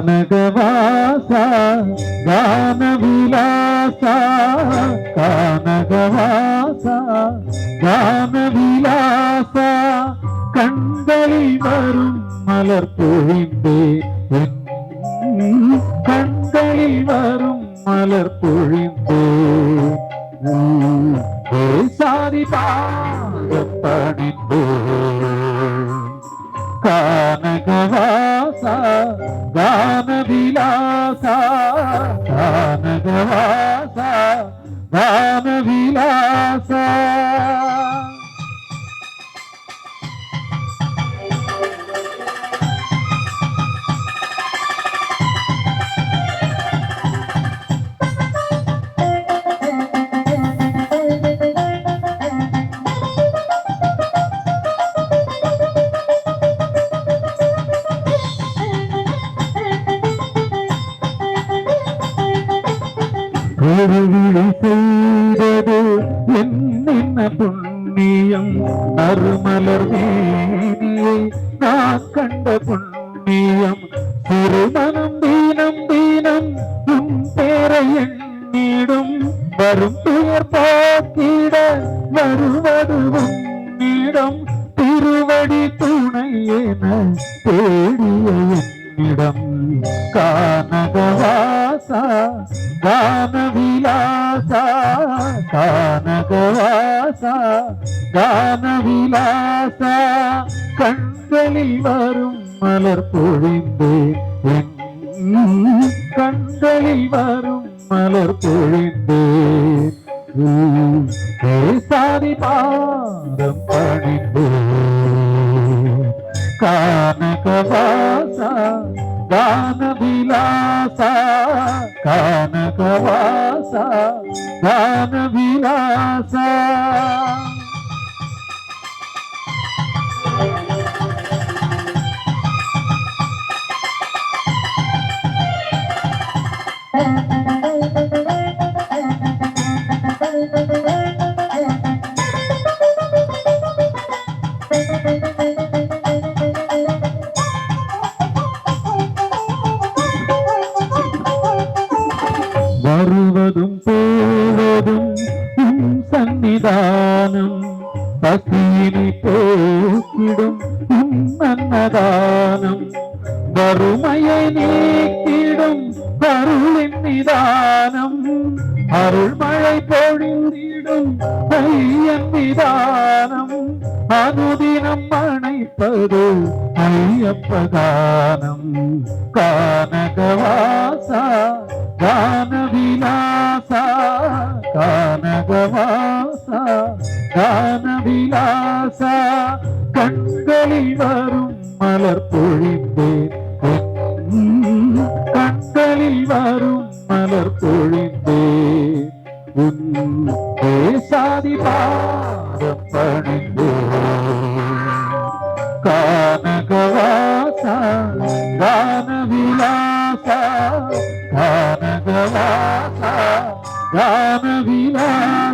கானகவாசா கானவிலாசா கானகவாசா கானவிலாசா கண்களில் வரும் மலர் பொழிந்தே கண்களில் வரும் மலர் பொழிந்தே சாரி பாடிந்தே கானகவாசா கானவிலாசா கானகவாசா கானவிலாசா திருவிழி செய்தது என்ன புண்ணியம் அருமலர் மேனியை நான் கண்ட புண்ணியம் திருமணம் தீனம் தீனம் உன் பேரை எண்ணிடும் வரும் பெயர் போக்கிட வருவது உன்னிடம் திருவடி துணை என தேடிய என்னிடம் கானகவாசா கானவிலாசா கானகவாசா கானவிலாசா கண்களில் வரும் மலர் பொழிந்தேன் கண்களில் வரும் மலர் பொழிந்தேன் சாதி பாதம் பணிந்தேன் கானகவாசா கானவிலாசா கானகவாசா கானவிலாசா வருவதும் போவதும் உன் சன்னிதானம் பசியினை போக்கிடும் உன் அன்னதானம் வறுமையை நீக்கிடும் அருளின் நிதானம் அருள்மழை பொழிந்திடும் ஐயன் நிதானம் அனுதினம் அணைப்பது ஐயப்பகானம் கானகவாசா கானவிலாசா கானகவாசா கானவிலாசா கண்களில் வரும் மலர் பொழிந்தேன் கண்களில் வரும் மலர் பொழிந்தேன் உன் சாதி பாதம் பணிந்தேன் கானகவாசா கானவிலாசா கானகவாசா கானவிலாசா